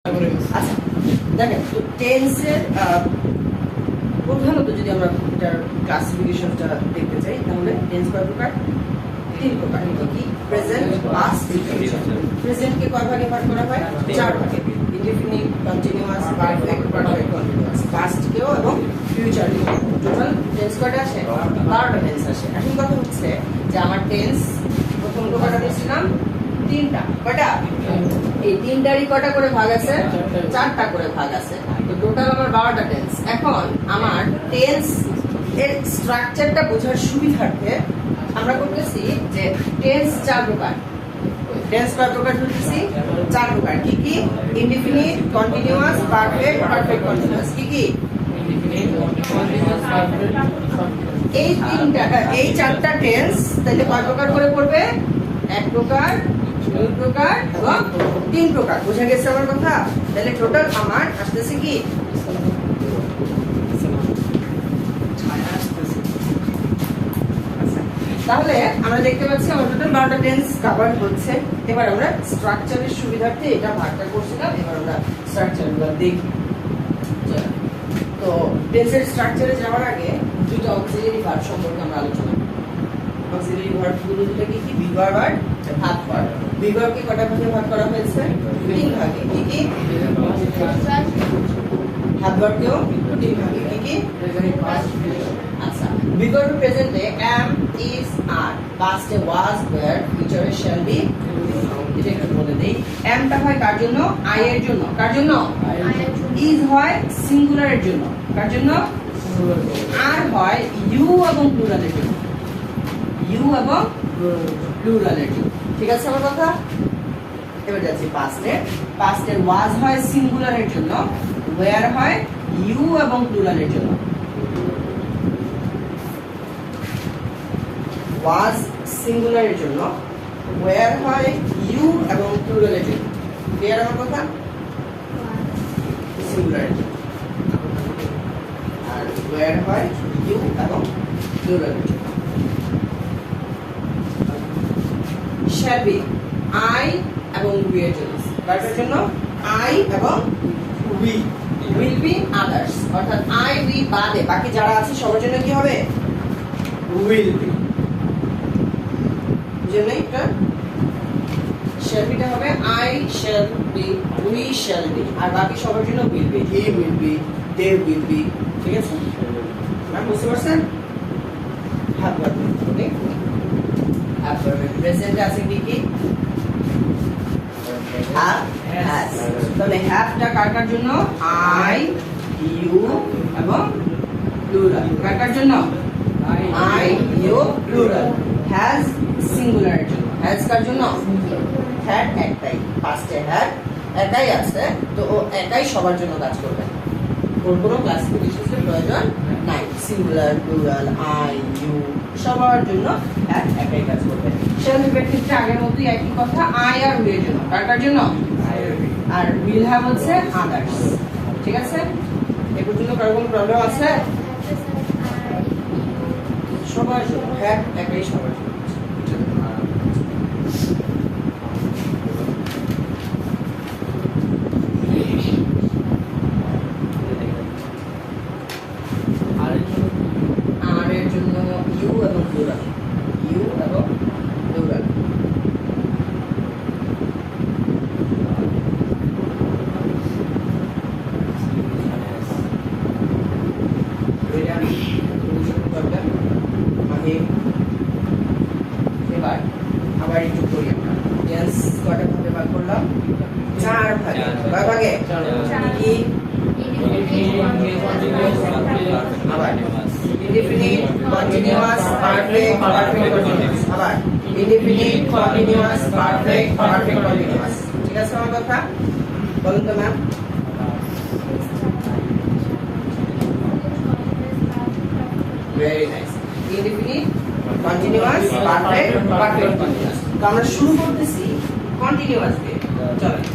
আচ্ছা দেখেন তো টেন্সের প্রধানত যদি আমরা এটার ক্লাসিফিকেশনটা দেখতে চাই তাহলে টেন্স কয় প্রকার? তিন প্রকার। কি? Present, past, future. প্রেজেন্টকে কয় ভাগে ভাগ করা হয়? চার ভাগে। Indefinite, continuous, perfect, perfect continuous. পাস্টকেও এবং ফিউচারকেও। টোটাল টেন্স কয়টা আসে? 12টা টেন্স আসে। এখন কথা হচ্ছে যে আমার টেন্স প্রথম প্রকারটা বলছিলাম তিনটা। কয়টা? এই তিনটারই কয়টা করে ভাগ আছে? চারটা করে ভাগ আছে। তো টোটাল আমার 12টা টেন্স। এখন আমার টেন্স এর স্ট্রাকচারটা বোঝার সুবিধার্থে আমরা করতেছি যে টেন্স চার প্রকার। টেন্স কয় প্রকার বলতেছি? চার প্রকার। কি কি? Indefinite, continuous, perfect, perfect continuous. কি কি? এই তিনটা এই চারটা টেন্স তাহলে কয় প্রকার করে পড়বে? এক প্রকার, দুই প্রকার এবং তিন প্রকার। বুঝা গেছে আমার কথা? তাহলে টোটাল আমার আসতেছে কি? তাহলে আমরা দেখতে পাচ্ছি আমার টোটাল 12টা টেন্স কভার হচ্ছে। এবার আমরা স্ট্রাকচারের সুবিধার্থে এটা ভাগটা করছিলাম। এবার আমরা স্ট্রাকচারগুলো দেখি। তো টেন্সের স্ট্রাকচারে যাওয়ার আগে দুটো অক্সিলারি ভার্ব সম্পর্কে আমরা আলোচনা করব। অক্সিলারি ভার্বগুলো দুটো কি কি? বি ভার্ব আর হ্যাভ ভার্ব। বি ভার্বকে কটা ভাগে ভাগ করা হয়েছে? তিন ভাগে। কি কি? হ্যাভ ভার্বকেও তিন ভাগে। কি কি? আচ্ছা, বি ভার্ব প্রেজেন্টে am, is, are, পাস্টে was, were, ফিউচারে shall be, এটা একটু বলে দেই। am টা হয় কার জন্য? I এর জন্য। কার জন্য? is হয় সিঙ্গুলারের জন্য। কার জন্য? are হয় you এবং প্লুরালের জন্য। you এবং প্লুরালের জন্য। ঠিক আছে আমার কথা? এবার যাচ্ছি পাস্টে। পাস্টে was হয় সিঙ্গুলারের জন্য, were হয় you এবং প্লুরালের জন্য। was সিঙ্গুলারের জন্য, were হয় you এবং প্লুরালের জন্য। ক্লিয়ার আমার কথা? সিঙ্গুলারের জন্য। আর were হয় you এবং প্লুরালের জন্য। shall be I এবং we এর জন্য। কার জন্য? I এবং we। will be others, অর্থাৎ I, we বাদে বাকি যারা আছে সবার জন্য কি হবে? will be। বুঝলেন এটা? shall be টা হবে I shall be, we shall be, আর বাকি সবার জন্য will be, he will be, they will be। ঠিক আছে? আপনি বুঝতে পারছেন? have verb okay? have verb প্রেজেন্টে আছে কি কি? have, has। তাহলে have টা কার কার জন্য? I, you এবং প্লুরাল। কার কার জন্য? I, you, plural. has সিঙ্গুলারের জন্য। has কার জন্য? had একটাই। পাস্টে had একাই আছে, তো ও একাই সবার জন্য কাজ করবে। ওর কোনো ক্লাসিফিকেশনের প্রয়োজন নাই। সিঙ্গুলার, প্লুরাল, I, you সবার জন্য had একাই কাজ করবে। shall be এর ক্ষেত্রে আগের মতোই একই কথা, I আর we এর জন্য। কার কার জন্য? আর will have হচ্ছে others। ঠিক আছে? এই পর্যন্ত কারো কোনো প্রবলেম আছে? সবার জন্য had একাই সবার জন্য। আর এর জন্য you এবং প্লুরাল। you এবং প্লুরাল। এবার আবার একটু করি আমরা। টেন্স কটা ভাগে ভাগ করলাম? চার ভাগে। কয় ভাগে? কি? আবার indefinite, continuous, perfect, perfect continuous. আবার indefinite, continuous, perfect, perfect continuous. ঠিক আছে আমার কথা? বলুন তো ma'am. Very nice. Indefinite, continuous, perfect, perfect continuous. তো আমরা শুরু করতেছি কন্টিনিউয়াস দিয়ে। চলেন।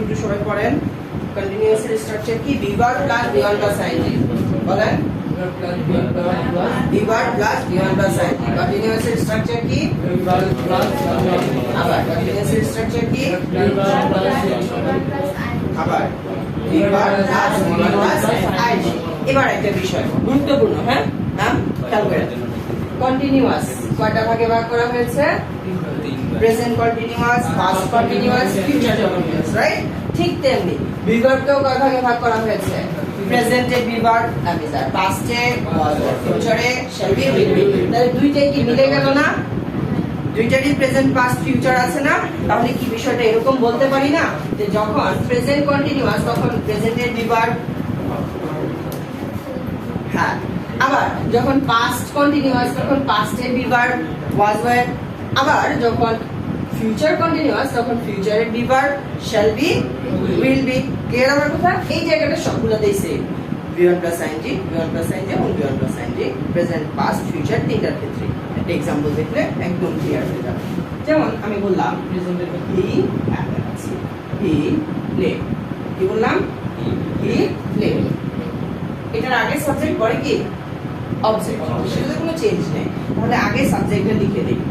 একটু সবাই পড়েন। কন্টিনিউয়াস এর স্ট্রাকচার কি? B verb plus B one plus ING. বলেন B verb plus B one plus ING. Continuous এর স্ট্রাকচার কি? আবার কন্টিনিউয়াস এর স্ট্রাকচার কি? আবার B verb plus B one plus ING. এবার একটা বিষয় গুরুত্বপূর্ণ, হ্যাঁ নাম খেয়াল করে। কন্টিনিউয়াস কয়টা ভাগে ভাগ করা হয়েছে? Present continuous, past continuous, future continuous, right? ঠিক তেমনি বিভার্বকেও কয় ভাগে ভাগ করা হয়েছে? প্রেজেন্টে বিভার্ব, পাস্টে ওয়াজ, ফিউচারে শ্যাল বি, উইল বি। তাহলে দুইটাই কি মিলে গেল না? দুইটারই প্রেজেন্ট পাস্ট ফিউচার আছে না? তাহলে কি বিষয়টা এরকম বলতে পারি না যে যখন প্রেজেন্ট কন্টিনিউয়াস তখন প্রেজেন্টের বিভার্ব, হ্যাঁ, আবার যখন পাস্ট কন্টিনিউয়াস তখন পাস্টের বিভার্ব ওয়াজ ওয়্যার, আবার যখন ফিউচার কন্টিনিউয়াস তখন ফিউচারের B verb shall be, will be. Clear আমার কথা? এই জায়গাটা সবগুলোতেই same. V1 plus ING, V1 plus ING এবং V1 plus ING present past future তিনটার ক্ষেত্রে। একটা এক্সাম্পল দেখলে একদম ক্লিয়ার হয়ে যাবে। যেমন আমি বললাম হি প্লে, কি বললাম? হি প্লে। এটার আগে সাবজেক্ট পরে কি? অবজেক্ট। সেটাতে কোনো চেঞ্জ নেই। তাহলে আগে সাবজেক্টটা লিখে দিই।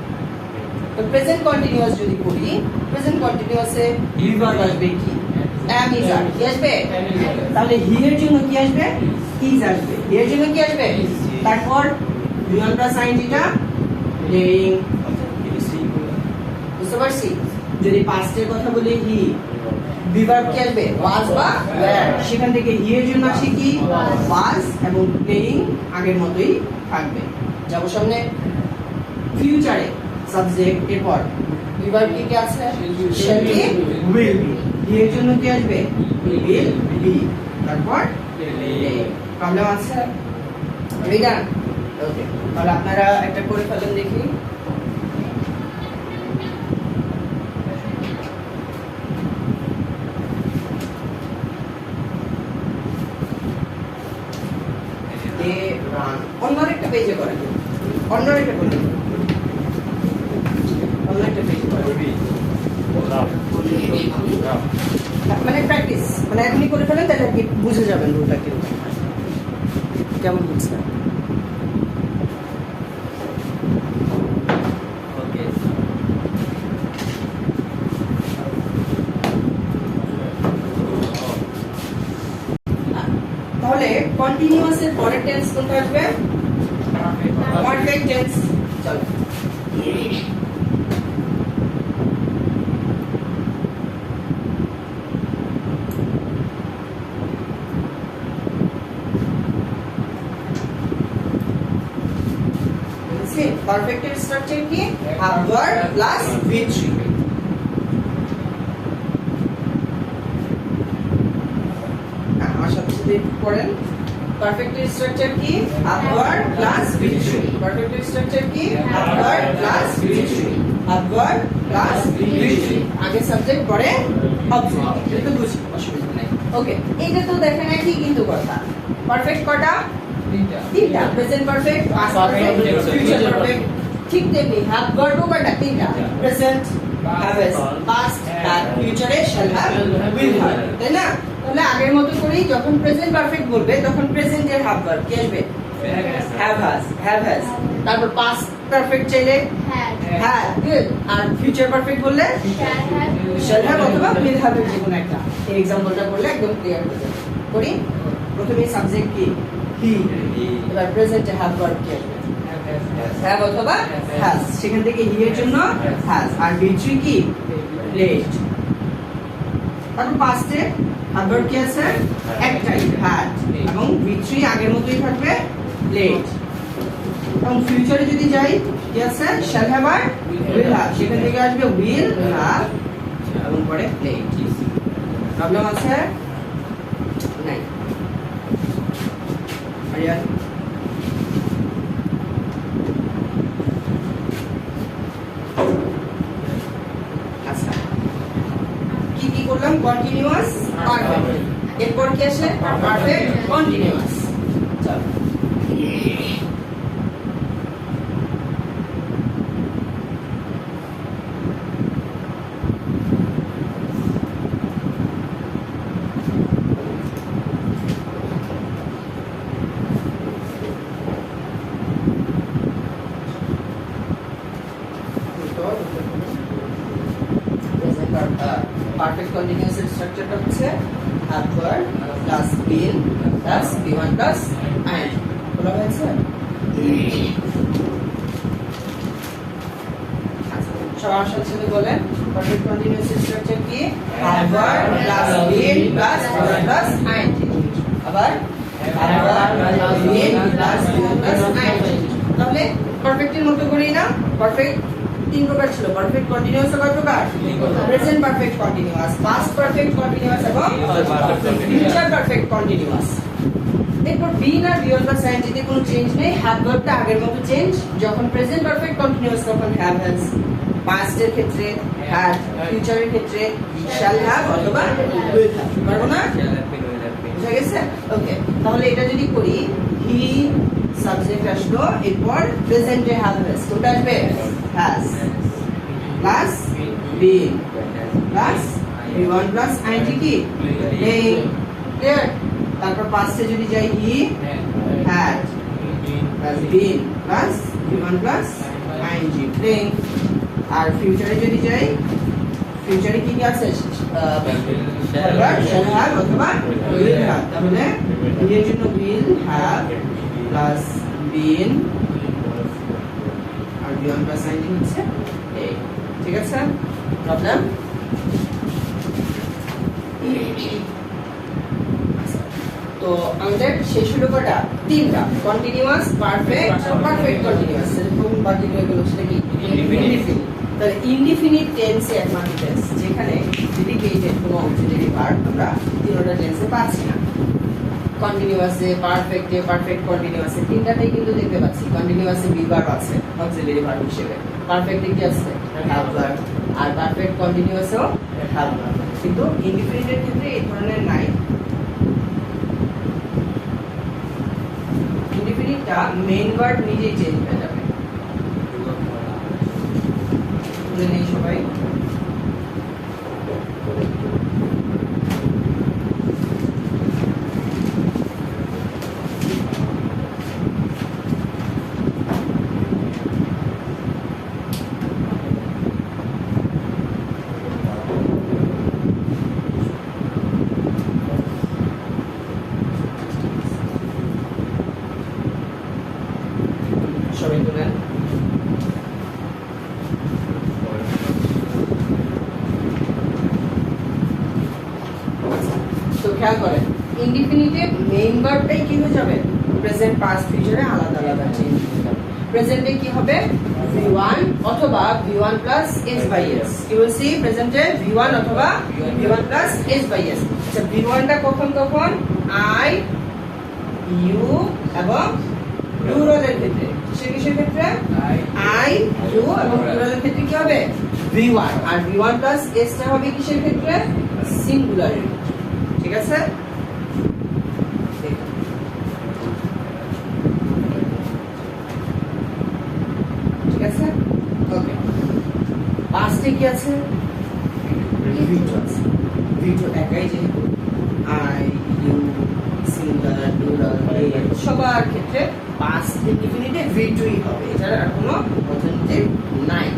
তো প্রেজেন্ট কন্টিনিউয়াস যদি করি, প্রেজেন্ট কন্টিনিউয়াসে ভার্ব আসবে কি? am is are, কি আসবে? তাহলে হি এর জন্য কি আসবে? is আসবে। হি এর জন্য কি আসবে? তারপর V1 প্লাস আইএনজিটা প্লেইং। বুঝতে পারছি? যদি পাস্টের কথা বলি হি, বিভার্ব কি আসবে? ওয়াজ বা ওয়্যার। সেখান থেকে হি এর জন্য আসে কি? ওয়াজ এবং প্লেইং আগের মতোই থাকবে। যাবো সামনে ফিউচারে সাবজেক্ট, এরপর বিভার্ব কি কি আছে? Shall be, will be. He এর জন্য কি আসবে? Will be. তারপর প্রবলেম আছে? রেডি? ওকে, তাহলে আপনারা একটা করে ফেলেন দেখি। অন্য একটা পেজে করেন, অন্য একটা করুন, অন্য একটা পেজে করেন। মানে প্র্যাকটিস, মানে এখনই করে ফেলেন, তাহলে কি বুঝে যাবেন রুলটা কিরকম কেমন বুঝছেন। তাহলে কন্টিনিউয়াস এর পরের টেন্স কোনটা আসবে? Perfect tense. চলো পারফেক্ট এর স্ট্রাকচার কি? have verb plus V3। আমার সাথে সাথে পড়েন। পারফেক্ট এর স্ট্রাকচার কি? have verb plus V3। Perfect এর স্ট্রাকচার কি? have verb plus V3। have verb plus V3। আগে সাবজেক্ট পরে অবজেক্ট। এটা তো বুঝি, অসুবিধা নেই। ওকে, এটা তো দেখেন একই কিন্তু কথা। পারফেক্ট কটা? তিনটা। Present perfect, past perfect, future perfect. ঠিক তেমনি হ্যাভ ভার্ব কটা? তিনটা। প্রেজেন্ট হ্যাভ, পাস্ট হ্যাভ, ফিউচারে শ্যাল হ্যাভ, উইল হ্যাভ, তাই না? তাহলে আগের মতো করেই যখন প্রেজেন্ট পারফেক্ট বলবে তখন প্রেজেন্টের হ্যাভ ভার্ব কি আসবে? Have has. তারপর পাস্ট পারফেক্ট চাইলে হ্যাড, গুড। আর ফিউচার পারফেক্ট বললে শ্যাল হ্যাভ অথবা উইল হ্যাভ এর যেকোনো একটা। এই এক্সাম্পলটা করলে একদম ক্লিয়ার হয়ে যাবে। করি। প্রথমে সাবজেক্ট কি? হি। এবার প্রেজেন্টে হ্যাভ ভার্ব কি আসবে? হ্যাভ অথবা হ্যাজ। সেখান থেকে হি এর জন্য হ্যাজ, আর V3 কি? প্লেড। তারপর পাস্টে হ্যাভ ভার্ব কি আছে? একটাই, হ্যাড, এবং V3 আগের মতোই থাকবে, প্লেড। এবং ফিউচারে যদি যাই কি আছে? শ্যাল হ্যাভ আর উইল হ্যাভ। সেখান থেকে আসবে উইল হ্যাভ এবং পরে প্লেড। প্রবলেম আছে? নাই। আরিয়ান কি কি করলাম? Continuous, perfect. এরপর কি আসে? Perfect continuous. চলো হচ্ছে have verb plus been plus V1 plus ing বলা হয়েছে। সবার সাথে বলেন পারফেক্ট কন্টিনিউয়াস স্ট্রাকচার কি have verb plus been plus V1 plus ing আবার have verb plus been plus V1 plus ing তাহলে পারফেক্টের মতো করেই না পারফেক্ট তিন প্রকার ছিল পারফেক্ট কন্টিনিউয়াস কয় প্রকার present perfect continuous past perfect continuous এবং ফিউচার পারফেক্ট কন্টিনিউয়াস এরপর বিন আর বিয়ন প্লাস আইএনজি তে কোনো চেঞ্জ নেই হ্যাভ ভার্বটা আগের মতো চেঞ্জ যখন প্রেজেন্ট পারফেক্ট কন্টিনিউয়াস তখন হ্যাভ হ্যাজ পাস্ট এর ক্ষেত্রে হ্যাড ফিউচারের ক্ষেত্রে শ্যাল হ্যাভ অথবা উইল হ্যাভ পারবো না বুঝা গেছে ওকে তাহলে এটা যদি করি হি সাবজেক্ট আসলো এরপর প্রেজেন্টে হ্যাভ হ্যাজ কোনটা আসবে has plus been plus V1 plus ing কি প্লেইং ক্লিয়ার তারপর পাস্টে যদি যাই he had plus been plus V1 plus ing playing আর ফিউচারে যদি যাই ফিউচারে কি কি আছে shall have অথবা will have তাহলে এর জন্য will have প্লাস been আর V1 প্লাস ing হচ্ছে এই ঠিক আছে প্রবলেম তো আমাদের শেষ হলো কটা তিনটা কন্টিনিউয়াস পারফেক্ট পারফেক্ট কন্টিনিউয়াস এরকম বাকি রইলো সেটা কি ইনডিফিনিট তাহলে ইনডিফিনিট টেন্সে একমাত্র টেন্স যেখানে ডেডিকেটেড কোনো অক্সিলারি ভার্ব আমরা তিনটা টেন্সে পাচ্ছি না কন্টিনিউয়াসে পারফেক্টে পারফেক্ট কন্টিনিউয়াসে তিনটাতেই কিন্তু দেখতে পাচ্ছি কন্টিনিউয়াসে বি ভার্ব আছে অক্সিলারি ভার্ব হিসেবে পারফেক্টে কি আছে হ্যাভ ভার্ব আর পারফেক্ট কন্টিনিউয়াসেও হ্যাভ ভার্ব কিন্তু ইনডিফিনিটের ক্ষেত্রে এই ধরনের নাই ইনডিফিনিটটা মেইন ভার্ব নিজেই চেঞ্জ হয়ে যাবে বুঝে নেই সবাই সবাই তুলেন তো খেয়াল করেন ইনডিফিনিটে মেইন ভার্বটাই কি হয়ে যাবে প্রেজেন্ট পাস্ট ফিউচারে আলাদা আলাদা চেঞ্জ হয়ে যাবে প্রেজেন্টে কি হবে V1 অথবা V1 plus S by S কি বলছি প্রেজেন্টে V1 অথবা V1 plus S by S আচ্ছা V1 টা কখন কখন I you এবং প্লুরালের ক্ষেত্রে কিসের ক্ষেত্রে I you এবং প্লুরালের ক্ষেত্রে কি হবে V1 আর V1 প্লাস S টা হবে কিসের ক্ষেত্রে সিঙ্গুলারের ঠিক আছে ঠিক আছে ওকে পাস্টে কি আছে V2 আছে V2 একাই যেহেতু I you সিঙ্গুলার প্লুরাল সবার ক্ষেত্রে পাস্ট ইনডিফিনিটে V2ই হবে এছাড়া আর কোনো অল্টারনেটিভ নাই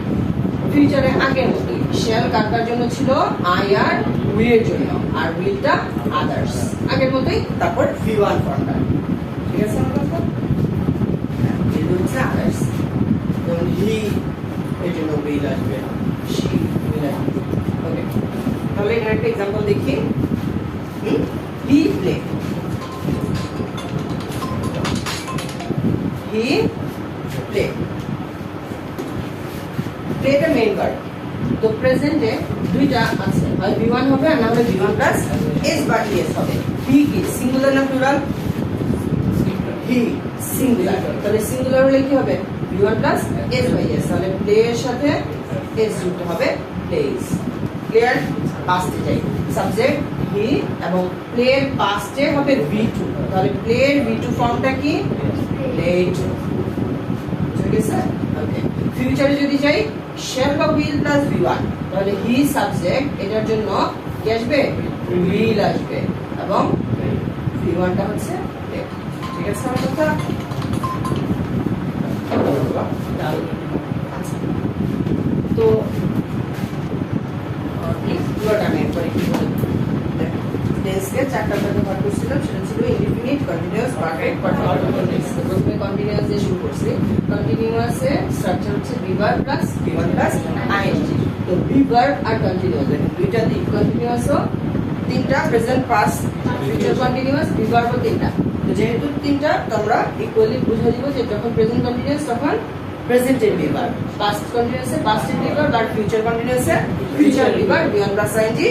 ফিউচারে আগের মতোই শেল কার জন্য ছিল আই আর উইল এর জন্য আর উইলটা আদার্স আগের মতোই তারপর V1 ফর্মটা ঠিক আছে আমার কথা এটা হচ্ছে আদার্স যেমন হি এর জন্য উইল আসবে শি উইল আসবে ওকে তাহলে এখানে একটা एग्जांपल দেখি হি প্লে হি প্লে প্লেটা মেইন ভার্ব তো প্রেজেন্টে দুইটা আছে হয় V1 হবে আর না হলে V1 plus S by S হবে হি কি সিঙ্গুলার না প্লুরাল হি সিঙ্গুলার তাহলে সিঙ্গুলার হলে কি হবে V1 plus S by S তাহলে প্লে এর সাথে S যুক্ত হবে প্লেজ ক্লিয়ার পাস্টে যাই সাবজেক্ট হি এবং প্লে এর পাস্টে হবে V2 তাহলে প্লে এর V2 ফর্মটা কি প্লেড ঠিক আছে ওকে ফিউচারে যদি যাই shall বা will প্লাস V1 তাহলে হি সাবজেক্ট এটার জন্য কি আসবে will আসবে এবং V1 টা হচ্ছে ঠিক আছে আমার কথা তো পুরোটা আমি একবারে কি বলবো টেন্সকে চারটা ভাগে ভাগ করছিলাম, সেটা ছিল indefinite, continuous, perfect, perfect continuous. প্রথমে কন্টিনিউয়াস দিয়ে শুরু করছি। কন্টিনিউয়াসে স্ট্রাকচার হচ্ছে বি ভার্ব প্লাস আইএনজি। তো বি ভার্ব আর কন্টিনিউয়াস দেখেন দুইটা দিক। কন্টিনিউয়াসও তিনটা, present, past, future continuous, be ভার্বও তিনটা। তো যেহেতু তিনটা তোমরা ইকুয়ালি বুঝে দিব যে যখন প্রেজেন্ট কন্টিনিউয়াস তখন প্রেজেন্টের বি ভার্ব, পাস্ট কন্টিনিউয়াসে পাস্টের বি ভার্ব, আর ফিউচার কন্টিনিউয়াসে future be verb, be one plus ING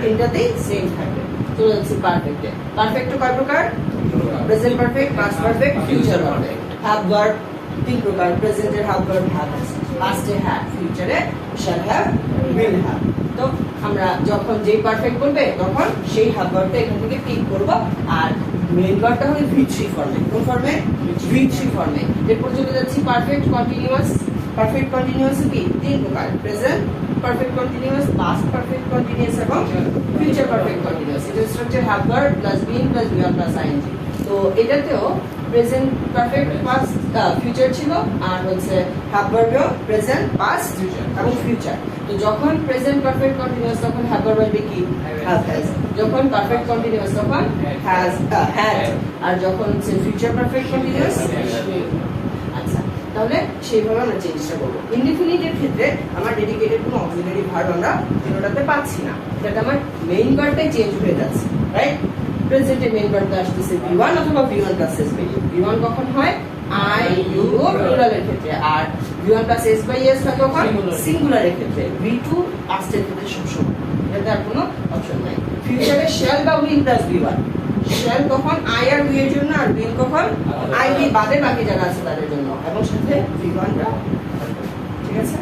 তিনটাতেই সেম থাকবে। চলে যাচ্ছি পারফেক্টে। পারফেক্ট কয় প্রকার? Present perfect, past perfect, future perfect. Have verb তিন প্রকার, প্রেজেন্টের হ্যাভ ভার্ব হ্যাভ, পাস্টে হ্যাভ, ফিউচারে শ্যাল হ্যাভ, উইল হ্যাভ। তো আমরা যখন যেই পারফেক্ট বলবে তখন সেই হ্যাভ ভার্বটা এখান থেকে পিক করব, আর মেইন ভার্বটা হবে V3 ফর্মে। কোন ফর্মে? V3 ফর্মে। এরপর চলে যাচ্ছি পারফেক্ট কন্টিনিউয়াস। পারফেক্ট কন্টিনিউয়াস কি? তিন প্রকার, present perfect continuous, past perfect continuous এবং ফিউচার পারফেক্ট কন্টিনিউয়াস। এটা structure have verb plus been plus B one plus ING. তো এটাতেও প্রেজেন্ট পারফেক্ট, পাস্ট, ফিউচার ছিল, আর হচ্ছে হ্যাভ ভার্বেও প্রেজেন্ট, পাস্ট এবং ফিউচার। তো যখন প্রেজেন্ট পারফেক্ট কন্টিনিউয়াস তখন হ্যাভ ভার্ব হবে কি? Have has. যখন পারফেক্ট কন্টিনিউয়াস তখন হ্যাজ হ্যাড, আর যখন হচ্ছে ফিউচার পারফেক্ট কন্টিনিউয়াস। আচ্ছা, তাহলে সেইভাবে আমরা চেঞ্জটা করবো। ইনডিফিনিটের ক্ষেত্রে আমার ডেডিকেটেড কোনো অক্সিলারি ভার্ব আমরা তিনটাতে পাচ্ছি না, এটা আমার মেইন ভার্বটাই চেঞ্জ হয়ে যাচ্ছে, রাইট? প্রেজেন্টে মেইন ভার্বটা আসতেছে V1 অথবা V1 plus S by U। V1 কখন হয়? I, you প্লুরালের ক্ষেত্রে, আর V1 plus S by S হয় কখন? সিঙ্গুলারের ক্ষেত্রে। V2 পাস্টের ক্ষেত্রে সবসময়, এটাতে আর কোনো অপশন নাই। ফিউচারে শ্যাল বা উইল প্লাস V1। শ্যাল কখন? I আর we এর জন্য, আর will কখন? I we বাদে বাকি যারা আছে তাদের জন্য, এবং সাথে V1টা। ঠিক আছে?